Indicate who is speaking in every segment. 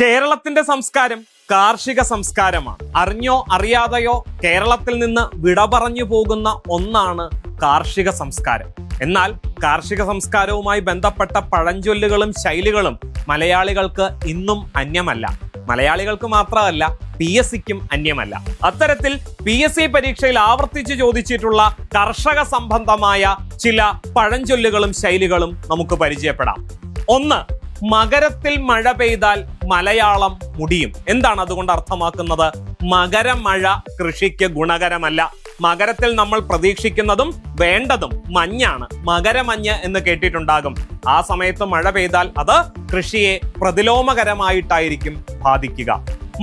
Speaker 1: കേരളത്തിന്റെ സംസ്കാരം കാർഷിക സംസ്കാരമാണ്. അറിഞ്ഞോ അറിയാതെയോ കേരളത്തിൽ നിന്ന് വിട പറഞ്ഞു പോകുന്ന ഒന്നാണ് കാർഷിക സംസ്കാരം. എന്നാൽ കാർഷിക സംസ്കാരവുമായി ബന്ധപ്പെട്ട പഴഞ്ചൊല്ലുകളും ശൈലികളും മലയാളികൾക്ക് ഇന്നും അന്യമല്ല. മലയാളികൾക്ക് മാത്രമല്ല, PSCക്കും അന്യമല്ല. അത്തരത്തിൽ PSC പരീക്ഷയിൽ ആവർത്തിച്ച് ചോദിച്ചിട്ടുള്ള കർഷക സംബന്ധമായ ചില പഴഞ്ചൊല്ലുകളും ശൈലികളും നമുക്ക് പരിചയപ്പെടാം. ഒന്ന്, മകരത്തിൽ മഴ പെയ്താൽ മലയാളം മുടിയും. എന്താണ് അതുകൊണ്ട് അർത്ഥമാക്കുന്നത്? മകരമഴ കൃഷിക്ക് ഗുണകരമല്ല. മകരത്തിൽ നമ്മൾ പ്രതീക്ഷിക്കുന്നതും വേണ്ടതും മഞ്ഞാണ്. മകരമഞ്ഞ് എന്ന് കേട്ടിട്ടുണ്ടാകും. ആ സമയത്ത് മഴ പെയ്താൽ അത് കൃഷിയെ പ്രതിലോമകരമായിട്ടായിരിക്കും ബാധിക്കുക.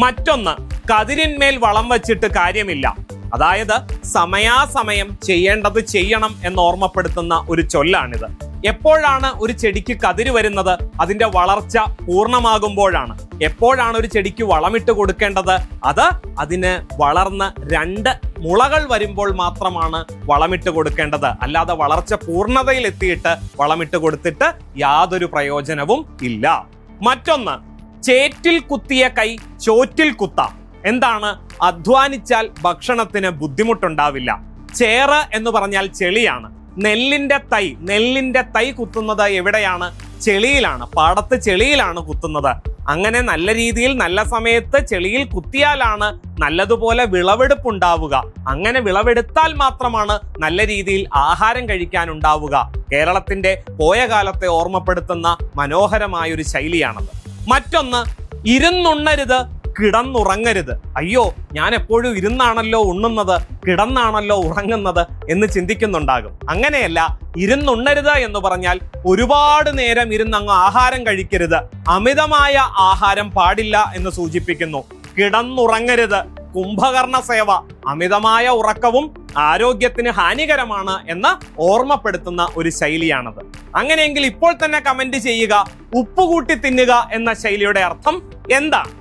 Speaker 1: മറ്റൊന്ന്, കതിരിന്മേൽ വളം വച്ചിട്ട് കാര്യമില്ല. അതായത് സമയാസമയം ചെയ്യേണ്ടത് ചെയ്യണം എന്ന് ഓർമ്മപ്പെടുത്തുന്ന ഒരു ചൊല്ലാണിത്. എപ്പോഴാണ് ഒരു ചെടിക്ക് കതിര് വരുന്നത്? അതിന്റെ വളർച്ച പൂർണ്ണമാകുമ്പോഴാണ്. എപ്പോഴാണ് ഒരു ചെടിക്ക് വളമിട്ട് കൊടുക്കേണ്ടത്? അത് അതിന് വളർന്ന് 2 മുളകൾ വരുമ്പോൾ മാത്രമാണ് വളമിട്ട് കൊടുക്കേണ്ടത്. അല്ലാതെ വളർച്ച പൂർണ്ണതയിൽ എത്തിയിട്ട് വളമിട്ട് കൊടുത്തിട്ട് യാതൊരു പ്രയോജനവും ഇല്ല. മറ്റൊന്ന്, ചേറ്റിൽ കുത്തിയ കൈ ചോറ്റിൽ കുത്താം. എന്താണ്? അധ്വാനിച്ചാൽ ഭക്ഷണത്തിന് ബുദ്ധിമുട്ടുണ്ടാവില്ല. ചേറ് എന്ന് പറഞ്ഞാൽ ചെളിയാണ്. നെല്ലിന്റെ തൈ കുത്തുന്നത് എവിടെയാണ്? ചെളിയിലാണ്. പാടത്ത് ചെളിയിലാണ് കുത്തുന്നത്. അങ്ങനെ നല്ല രീതിയിൽ നല്ല സമയത്ത് ചെളിയിൽ കുത്തിയാലാണ് നല്ലതുപോലെ വിളവെടുപ്പ് ഉണ്ടാവുക. അങ്ങനെ വിളവെടുത്താൽ മാത്രമാണ് നല്ല രീതിയിൽ ആഹാരം കഴിക്കാൻ ഉണ്ടാവുക. കേരളത്തിന്റെ പോയ കാലത്തെ ഓർമ്മപ്പെടുത്തുന്ന മനോഹരമായൊരു ശൈലിയാണത്. മറ്റൊന്ന്, ഇരുന്നുണ്ണരുത് കിടന്നുറങ്ങരുത്. അയ്യോ, ഞാൻ എപ്പോഴും ഇരുന്നാണല്ലോ ഉണ്ണുന്നത്, കിടന്നാണല്ലോ ഉറങ്ങുന്നത് എന്ന് ചിന്തിക്കുന്നുണ്ടാകും. അങ്ങനെയല്ല. ഇരുന്നുണ്ണരുത് എന്ന് പറഞ്ഞാൽ ഒരുപാട് നേരം ഇരുന്നങ്ങ് ആഹാരം കഴിക്കരുത്. അമിതമായ ആഹാരം പാടില്ല എന്ന് സൂചിപ്പിക്കുന്നു. കിടന്നുറങ്ങരുത്, കുംഭകർണ സേവ. അമിതമായ ഉറക്കവും ആരോഗ്യത്തിന് ഹാനികരമാണ് എന്ന് ഓർമ്മപ്പെടുത്തുന്ന ഒരു ശൈലിയാണത്. അങ്ങനെയെങ്കിൽ ഇപ്പോൾ തന്നെ കമന്റ് ചെയ്യുക, ഉപ്പുകൂട്ടി തിന്നുക എന്ന ശൈലിയുടെ അർത്ഥം എന്താണ്?